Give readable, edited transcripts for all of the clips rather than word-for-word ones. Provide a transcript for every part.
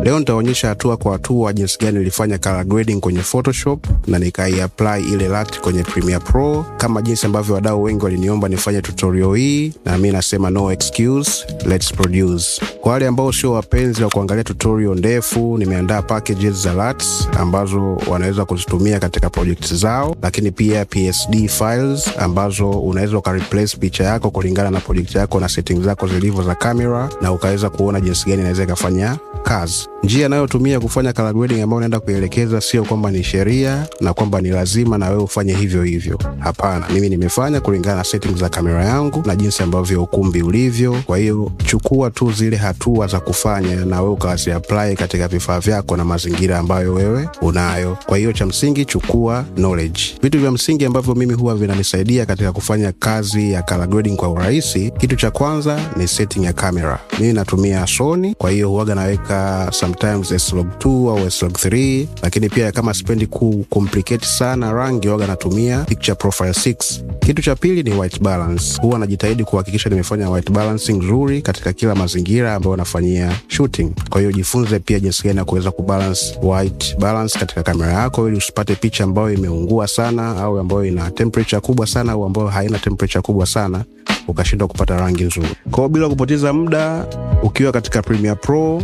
Leo nitaonyesha hatua kwa hatua jinsi gani nilifanya color grading kwenye Photoshop na nikai-apply ile LUT kwenye Premiere Pro kama jinsi ambavyo wadau wengi waliniomba nifanye tutorial hii, na mimi nasema no excuse, let's produce. Kwa wale ambao sio wapenzi wa kuangalia tutorial ndefu, nimeandaa packages za LUTs ambazo wanaweza kuzitumia katika projects zao, lakini pia PSD files ambazo unaweza ukareplace picha yako kulingana na project yako na settings zako zilivyo za camera, na ukaweza kuona jinsi gani inaweza ikafanya kazi. Njia nayotumia kufanya color grading ambayo naenda kuelekeza sio kwamba ni sheria na kwamba ni lazima na wewe ufanye hivyo hivyo. Hapana, mimi nimefanya kulingana na settings za kamera yangu na jinsi ambavyo ukumbi ulivyo. Kwa hiyo chukua tu zile hatua za kufanya na wewe ukazi apply katika vifaa vyako na mazingira ambayo wewe unayo. Kwa hiyo cha msingi chukua knowledge. Vitu vya msingi ambavyo mimi huwa vinanisaidia katika kufanya kazi ya color grading kwa urahisi, kitu cha kwanza ni setting ya kamera. Mimi natumia Sony, kwa hiyo huwaga naweka sometimes S-Log2 au S-Log3, lakini pia kama sipendi complicate sana rangi huwaga natumia Picture Profile 6. Kitu cha pili ni white balance. Huwa najitahidi kuhakikisha nimefanya white balancing nzuri katika kila mazingira ambayo nafanyia shooting. Kwa hiyo jifunze pia jinsi gani ya kuweza kubalance white balance katika kamera yako ili usipate picha ambayo imeungua sana au ambayo ina temperature kubwa sana au ambayo haina temperature kubwa sana ukashindwa kupata rangi nzuri. Kwa hiyo bila kupoteza muda, ukiwa katika Premiere Pro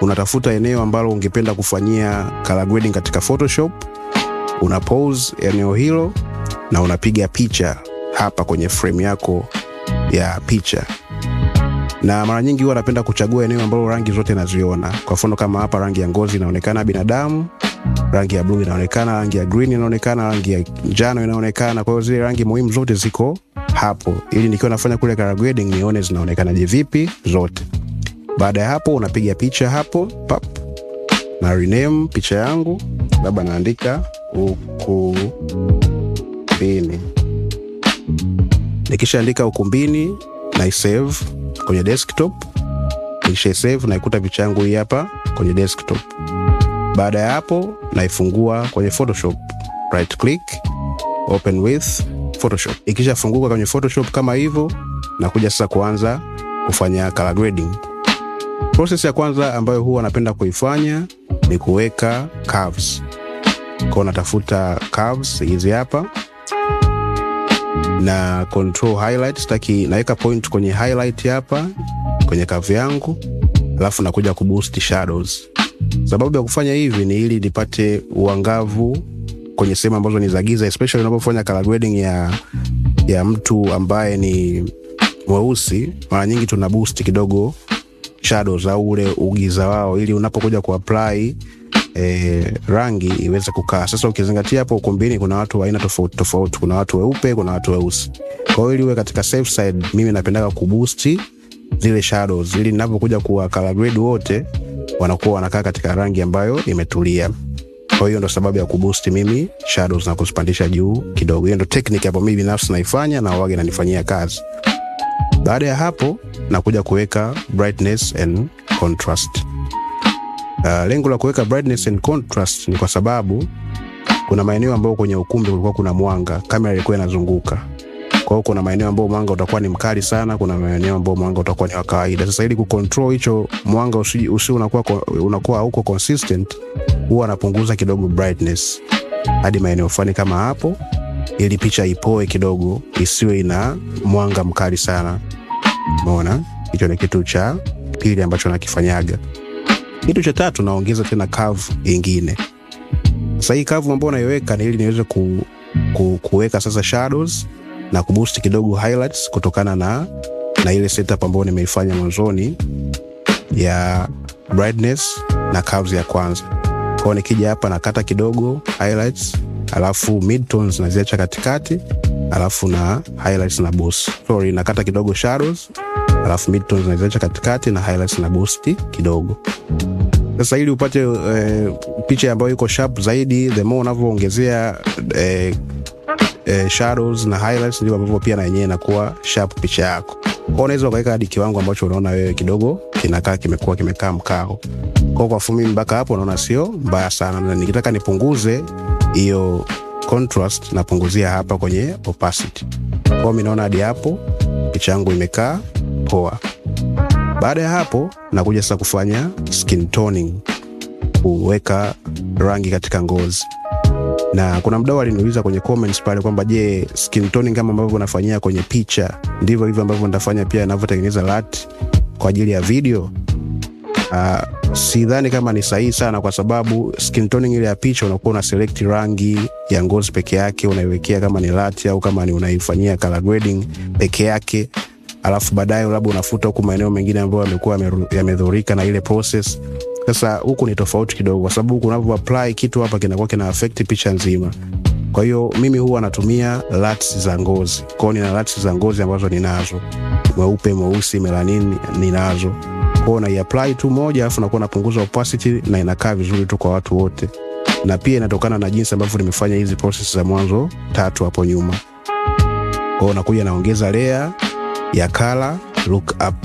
unatafuta eneo ambalo ungependa kufanyia color grading katika Photoshop, una pause eneo hilo na unapiga picha hapa kwenye frame yako ya picha. Na mara nyingi huwa napenda kuchagua eneo ambalo rangi zote naziona. Kwa mfano kama hapa rangi ya ngozi inaonekana binadamu, rangi ya blue inaonekana, rangi ya green inaonekana, rangi ya njano inaonekana. Kwa hiyo zile rangi muhimu zote ziko hapo ili nikiwa nafanya kule color grading nione zinaonekanaje vipi zote. Baada ya hapo unapiga picha hapo, pap, na rename picha yangu, labda naandika ukumbini. Nikishaandika ukumbini na save kwenye desktop. Nikisha save na ikuta picha yangu hii hapa kwenye desktop. Baada ya hapo naifungua kwenye Photoshop, right click, open with Photoshop. Ikishafunguka kwenye Photoshop kama hivyo, nakuja sasa kuanza kufanya color grading. Process ya kwanza ambayo huwa napenda kuifanya ni kuweka curves. Kwa natafuta curves hizi hapa na control highlight, naweka point kwenye highlight hapa kwenye curve yangu, alafu nakuja kuboost shadows. Sababu ya kufanya hivi ni ili nipate uangavu kwenye sehemu ambazo ni za giza, especially unapofanya color grading ya mtu ambaye ni mweusi. Mara nyingi tuna boost kidogo shadows au ule ugiza wao ili unapokuja kuapply rangi iweze kukaa. Sasa ukizingatia hapo ukumbini kuna watu wa aina tofauti tofauti, kuna watu weupe, kuna watu weusi. Kwa hiyo ili uwe katika safe side, mimi napenda kuboost zile shadows ili ninapokuja kuwa color grade wote wanakuwa wanakaa katika rangi ambayo imetulia. Kwa hiyo ndo sababu ya kuboost mimi shadows na kuzipandisha juu kidogo. Hiyo ndo technique hapo mimi binafsi naifanya na wage nanifanyia kazi. Baada ya hapo nakuja kuweka brightness and contrast. Lengo la kuweka brightness and contrast ni kwa sababu kuna maeneo ambayo kwenye ukumbi kulikuwa kuna mwanga, kamera ilikuwa inazunguka. Kwa hiyo kuna maeneo ambayo mwanga utakuwa ni mkali sana, kuna maeneo ambayo mwanga utakuwa ni wa kawaida. Sasa ili kucontrol hicho mwanga unakuwa hauko consistent, huwa napunguza kidogo brightness hadi maeneo fulani kama hapo, ili picha ipoe kidogo, isiwe ina mwanga mkali sana. Umeona? Hicho ni kitu cha pili ambacho nakifanyaga. Kitu cha tatu, naongeza tena curve nyingine. Sasa hii curve ambayo naiweka ni ili niweze kuweka sasa shadows na kuboost kidogo highlights kutokana na ile setup ambayo nimeifanya mwanzoni ya brightness na curves ya kwanza. Kwa hiyo nikija hapa nakata kidogo highlights, alafu midtones naziacha katikati, alafu na highlights na boost. Nakata kidogo shadows, alafu midtones naziacha katikati na highlights na boost kidogo. Sasa ili upate picha ambayo iko sharp zaidi, the more unavyoongezea shadows na highlights ndivyo ambavyo pia na yenyewe inakuwa sharp picha yako. Unaweza ukaweka hadi kiwango ambacho unaona wewe kidogo kimekaa mkao. Kwa mimi mpaka hapo naona sio mbaya sana, na nikitaka nipunguze hiyo contrast napunguzia hapa kwenye opacity. Kwa mimi naona hadi hapo picha yangu imekaa poa. Baada ya hapo nakuja sasa kufanya skin toning. kuweka rangi katika ngozi. Na kuna mdau aliniuliza kwenye comments pale kwamba je, skin toning kama ambavyo unafanyia kwenye picha ndivyo hivyo ambavyo nitafanya pia ninavyotengeneza LUT kwa ajili ya video? Sidhani kama ni sahihi sana, kwa sababu skin toning ile ya picha unakuwa una select rangi ya ngozi peke yake, unaiwekea kama ni LUT au kama ni unaifanyia color grading peke yake, alafu baadaye labda unafuta huku maeneo mengine ambayo yamekuwa yamedhurika na ile process. Sasa huku ni tofauti kidogo, kwa sababu huku unapo apply kitu hapa kinakuwa kina affect picha nzima. Kwa hiyo mimi huwa natumia LUTs za ngozi. Kwa hiyo nina LUTs za ngozi ambazo ninazo, mweupe, mweusi, melanin ninazo. Kwa hiyo na apply tu moja, alafu nakuwa napunguza opacity na inakaa vizuri tu kwa watu wote. Na pia inatokana na jinsi ambavyo nimefanya hizi process za mwanzo 3 hapo nyuma. Kwa hiyo nakuja naongeza layer ya color lookup.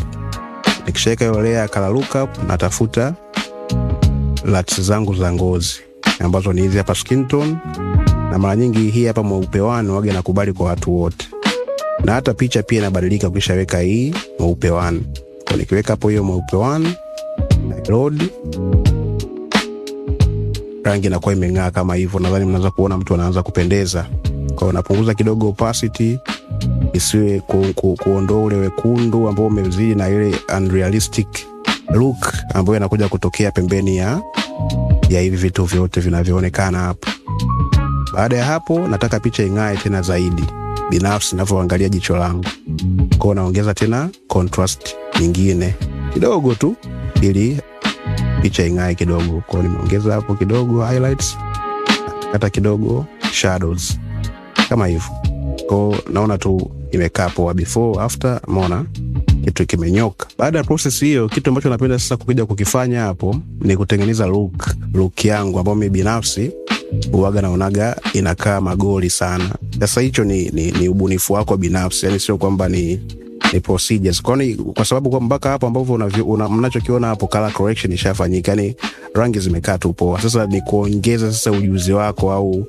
Nikishaweka hiyo layer ya color lookup, natafuta LUTs zangu za ngozi ambazo ni hizi hapa skin tone, na mara nyingi hii hapa mweupe 1 wage nakubali kwa watu wote. Na hata picha pia inabadilika ukishaweka hii mweupe 1. Kwa nikiweka hapo hiyo mweupe 1 na load, rangi inakuwa imeng'aa kama hivyo. Nadhani mnaanza kuona mtu anaanza kupendeza. Kwa hiyo napunguza kidogo opacity isiwe kuondoa ule wekundu ambao umezidi na ile unrealistic look ambayo inakuja kutokea pembeni ya hivi vitu vyote vinavyoonekana hapa. Baada ya hapo nataka picha ing'ae tena zaidi binafsi ninavyoangalia jicho langu. Kwa hiyo naongeza tena contrast nyingine kidogo tu ili picha ing'ae kidogo. Kwa hiyo nimeongeza hapo kidogo highlights, hata kidogo shadows kama hivyo. Kwa hiyo naona tu imekaa poa before after, umeona kitu kimenyoka. Baada ya process hiyo, kitu ambacho napenda sasa kuja kukifanya hapo ni kutengeneza look yangu ambayo mimi binafsi huaga naonaga inakaa magoli sana. Sasa hicho ni ubunifu wako binafsi, yani sio kwamba ni procedures. Kwa sababu kwa mpaka hapo ambapo mnachokiona hapo color correction ishafanyika, yani rangi zimekaa tu poa. Sasa ni kuongeza sasa ujuzi wako au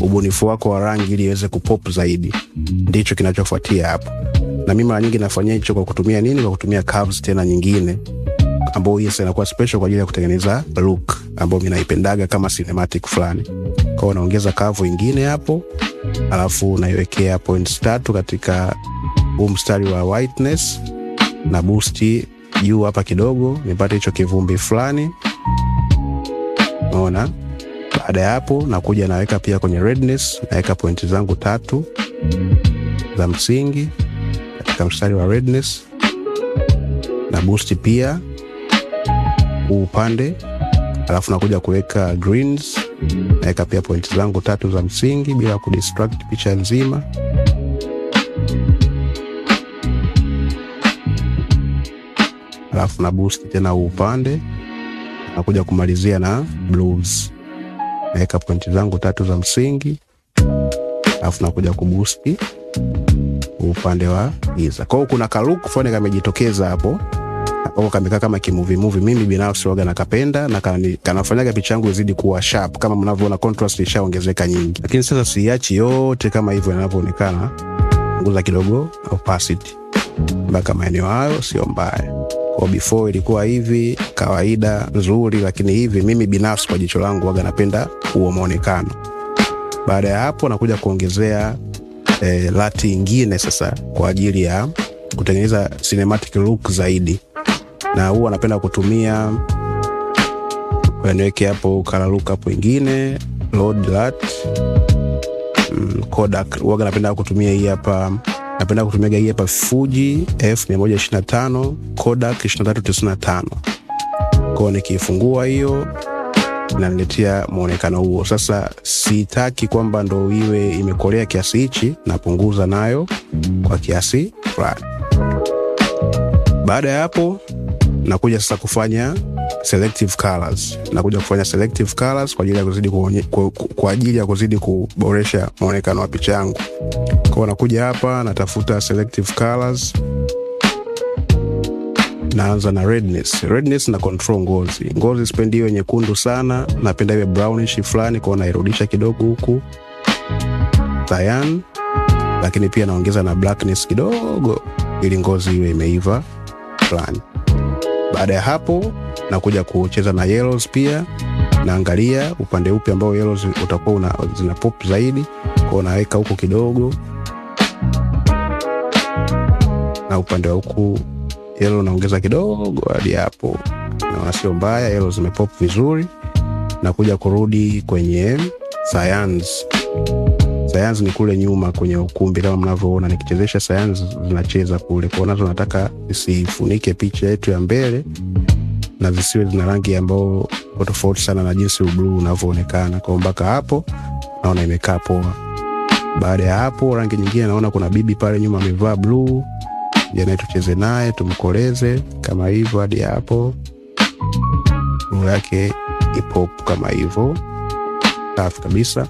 ubunifu wako wa rangi ili iweze kupop zaidi, ndicho kinachofuatia hapo. Na mimi mara nyingi nafanyia hicho kwa kutumia nini? Kwa kutumia curves tena nyingine ambayo hiyo inakuwa special kwa ajili ya kutengeneza look ambayo mimi naipendaga kama cinematic fulani. Kwa hiyo naongeza curve nyingine hapo, alafu naiwekea points 3 katika huu mstari wa whiteness na boost juu hapa kidogo nipate hicho kivumbi fulani. Unaona? Baada ya hapo nakuja naweka pia kwenye redness, naweka points zangu 3 za msingi katika mstari wa redness na boost pia upande, alafu nakuja kuweka greens, naweka pia points zangu 3 za msingi bila kudistract picha nzima. Alafu na boost tena upande, nakuja kumalizia na blues, naweka points zangu 3 za msingi, alafu nakuja kuboost upande wa giza. Kwa hiyo kuna look fulani kamejitokeza hapo, au kamekaa kama movie. Mimi binafsi waga nakapenda na kanafanyaga picha yangu izidi kuwa sharp. Kama mnavyoona contrast ishaongezeka nyingi, lakini sasa siachi yote kama hivyo inavyoonekana, punguza kidogo opacity mpaka maeneo hayo, sio mbaya. Kwa before ilikuwa hivi kawaida nzuri, lakini hivi mimi binafsi kwa jicho langu waga napenda huo muonekano. Baada ya hapo nakuja kuongezea LUT nyingine sasa kwa ajili ya kutengeneza cinematic look zaidi, na huwa napenda kutumia niweke hapo color lookup nyingine, load LUT, Kodak. Huwa napenda kutumia hii hapa, napenda kutumia hii hapa Fuji F125 Kodak 2395. Kwa nikifungua hiyo inaniletea muonekano huo. Sasa sitaki kwamba ndo iwe imekolea kiasi hichi, napunguza nayo kwa kiasi fulani. Baada ya hapo nakuja sasa kufanya selective colors. Nakuja kufanya selective colors kwa ajili ya kuzidi kuboresha muonekano wa picha yangu. Kwa nakuja hapa natafuta selective colors. Naanza na redness na control ngozi sipendi iwe nyekundu sana, napenda iwe brownish fulani, kwa nairudisha kidogo huku cyan, lakini pia naongeza na blackness kidogo ili ngozi iwe imeiva fulani. Baada ya hapo nakuja kucheza na yellows pia, naangalia upande upi ambao yellow utakuwa zina pop zaidi, kwa naweka huko kidogo, na upande wa huku yellow naongeza kidogo hadi hapo. Na sio mbaya, yellow zimepop vizuri. Na kuja kurudi kwenye cyan's. Cyan's ni kule nyuma kwenye ukumbi, kama mnavyoona nikichezesha cyan's zinacheza kule. Kwa nazo nataka zisifunike picha yetu ya mbele na zisiwe zina rangi ambayo tofauti sana na jinsi blue unavyoonekana. Kwa mpaka hapo naona imekaa poa. Baada ya hapo, rangi nyingine naona kuna bibi pale nyuma amevaa blue. Jana tucheze naye, tumkoleze kama hivyo hadi hapo. Blue yake ipop kama hivyo. Safi kabisa.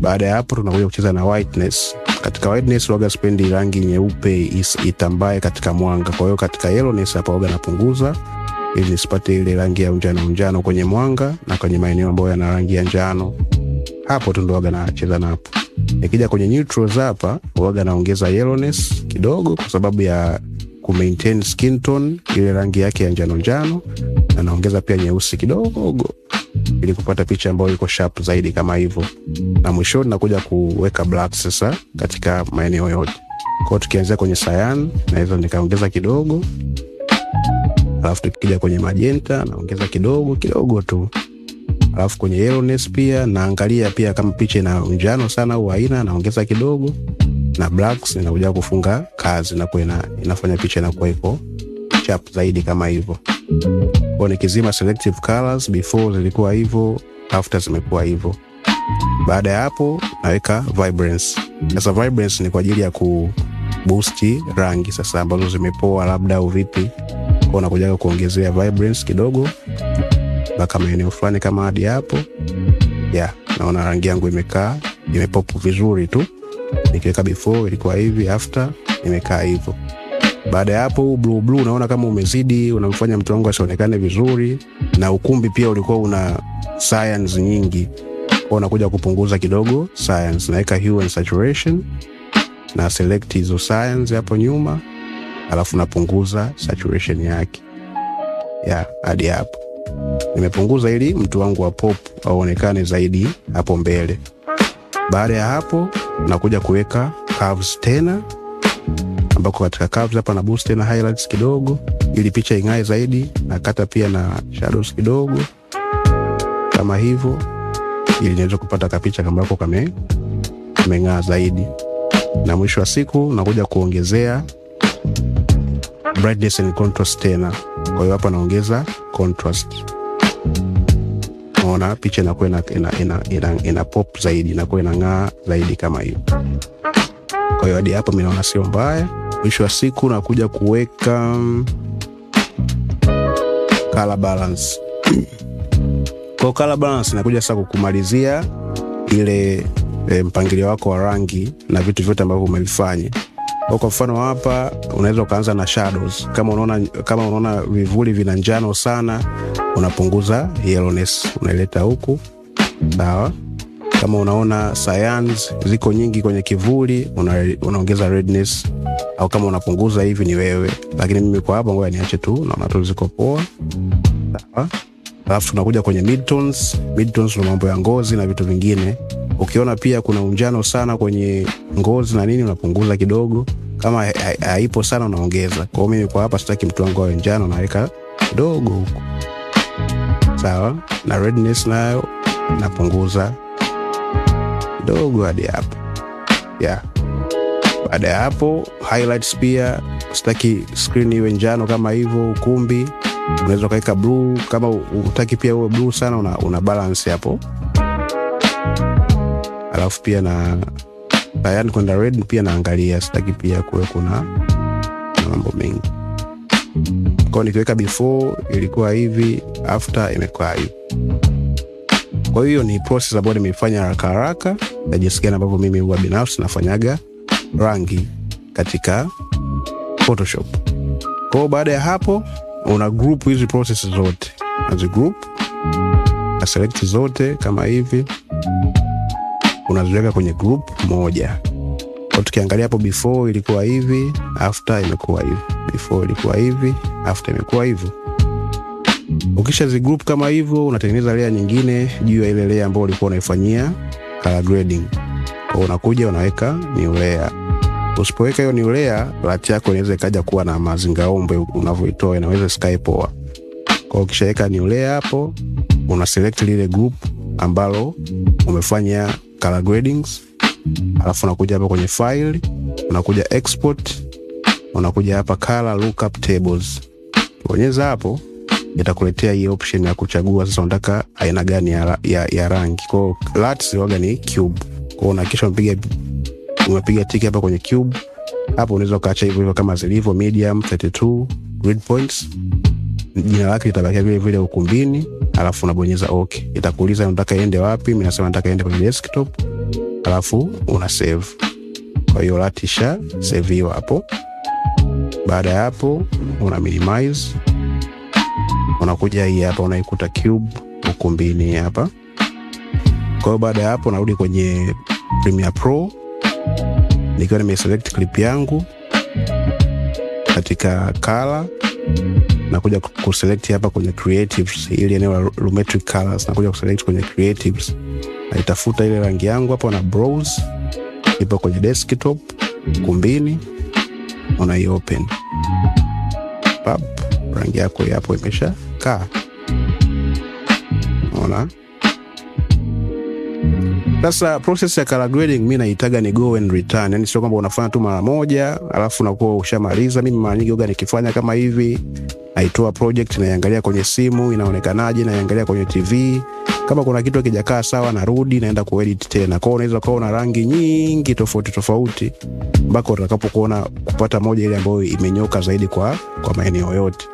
Baada ya hapo tunakuja kucheza na whiteness. Katika whiteness waga spendi rangi nyeupe itambaye katika mwanga. Kwa hiyo katika yellowness hapa waga napunguza ili nisipate ile rangi ya njano kwenye mwanga na kwenye maeneo ambayo yana rangi ya njano. Hapo tu ndo waga nacheza na hapo. Nikija kwenye neutrals hapa waga naongeza yellowness kidogo kwa sababu ya ku maintain skin tone ile rangi yake ya njano, na naongeza pia nyeusi kidogo ili kupata picha ambayo iko sharp zaidi kama hivyo. Na mwisho nakuja kuweka black sasa katika maeneo yote. Kwa hiyo tukianzia kwenye cyan naweza nikaongeza kidogo. Alafu tukija kwenye magenta naongeza kidogo tu. Alafu kwenye yellowness pia naangalia pia kama picha ina njano sana au haina, naongeza kidogo. Na blacks ninakuja kufunga kazi na kwa inafanya picha inakuwa iko sharp zaidi kama hivyo. Kwa nikizima selective colors, before zilikuwa hivyo, after zimekuwa hivyo. Baada ya hapo naweka vibrance. Sasa vibrance ni kwa ajili ya kuboost rangi sasa ambazo zimepoa labda au vipi. Kwa nakuja kuongezea vibrance kidogo mpaka maeneo fulani kama hadi hapo. Naona rangi yangu imepop vizuri tu. Nikiweka before ilikuwa hivi, after imekaa hivyo. Baada ya hapo blue naona kama umezidi, unamfanya mtu wangu asionekane vizuri, na ukumbi pia ulikuwa una cyans nyingi. Kwa nakuja kupunguza kidogo cyans, naweka hue and saturation na select hizo cyans hapo nyuma, alafu napunguza saturation yake. Hadi hapo nimepunguza ili mtu wangu wa pop aonekane zaidi hapo mbele. Baada ya hapo nakuja kuweka curves tena, ambako katika curves hapa na boost tena highlights kidogo ili picha ingae zaidi. Nakata pia na shadows kidogo kama hivyo ili niweze kupata kapicha kama hapo kameng'aa zaidi. Na mwisho wa siku nakuja kuongezea brightness and contrast tena. Kwa hiyo hapa naongeza contrast. Naona picha inakuwa ina pop zaidi, inakuwa inang'aa zaidi kama hiyo. Kwa hiyo hadi hapa mimi naona sio mbaya. Mwisho wa siku nakuja kuweka color balance. Kwa color balance nakuja sasa kukumalizia ile mpangilio wako wa rangi na vitu vyote ambavyo umevifanya. Kwa mfano hapa unaweza kuanza na shadows. Kama unaona vivuli vina njano sana, unapunguza yellowness, unaileta huku. Sawa? Kama unaona cyans ziko nyingi kwenye kivuli, unaongeza redness, au kama unapunguza hivi ni wewe. Lakini mimi kwa hapa ngoja niache tu, naona tu ziko poa. Sawa? Alafu tunakuja kwenye midtones. Midtones ni mambo ya ngozi na vitu vingine. Ukiona pia kuna unjano sana kwenye ngozi na nini, unapunguza kidogo. Kama haipo sana unaongeza. Kwa hiyo mimi kwa hapa sitaki mtu wangu awe njano, naweka kidogo huko. Sawa? Na redness nayo napunguza kidogo hadi hapo. Baada ya hapo highlights pia sitaki screen iwe njano kama hivyo. Ukumbi unaweza kaweka blue, kama utaki pia uwe blue sana una balance hapo. Alafu pia na cyan kwenda red pia naangalia, sitaki pia kuwe kuna mambo mengi. Kwa nikiweka before ilikuwa hivi, after imekuwa hivi. Kwa hiyo ni process ambayo nimeifanya haraka na jinsi gani ambavyo mimi huwa binafsi nafanyaga rangi katika Photoshop. Kwa baada ya hapo una group hizi processes zote. As group na select zote kama hivi, unaziweka kwenye group moja. Kwa tukiangalia hapo before ilikuwa hivi, after imekuwa hivi. Before ilikuwa hivi, after imekuwa hivi. Ukisha zigroup kama hivyo, unatengeneza layer nyingine juu ya ile layer ambayo ulikuwa unaifanyia color grading. Kwa unakuja unaweka new layer. Usipoweka hiyo new layer, lat yako inaweza ikaja kuwa na mazingaombe unavyoitoa, inaweza sky poa. Kwa ukishaweka new layer hapo, una select lile group ambalo umefanya color gradings. Alafu unakuja hapa kwenye file, unakuja export, unakuja hapa color lookup tables. Bonyeza hapo, itakuletea hii option ya kuchagua sasa unataka aina gani ya rangi. Kwa LUTs huwa ni cube. Kwa unahakisha umepiga tiki hapa kwenye cube. Hapo unaweza kaacha hivyo kama zilivyo, medium 32 grid points. Jina lake litabakia vile vile ukumbini, alafu unabonyeza okay. Itakuuliza unataka iende wapi. Mimi nasema nataka iende kwenye desktop. Alafu una save. Kwa hiyo LUT isha save hiyo hapo. Baada ya hapo una minimize. Unakuja hii hapa unaikuta cube ukumbini hapa. Kwa hiyo baada ya hapo narudi kwenye Premiere Pro. Nikiwa nimeselect clip yangu katika color, nakuja kuselect hapa kwenye creatives, ili eneo la lumetric colors, nakuja kuselect kwenye creatives. Na itafuta ile rangi yangu hapo na browse. Ipo kwenye desktop kumbini, una open. Pap, rangi yako hapo imesha kaa. Unaona? Sasa process ya color grading mimi naitaga ni go and return. Yaani sio kwamba unafanya tu mara moja alafu unakuwa ushamaliza. Mimi mara nyingi huwa nikifanya kama hivi, naitoa project naiangalia kwenye simu inaonekanaje, naiangalia kwenye TV. Kama kuna kitu kijakaa sawa, narudi naenda kuedit tena. Kwa hiyo unaweza kuona rangi nyingi tofauti mpaka utakapokuona kupata moja ile ambayo imenyoka zaidi kwa maeneo yote.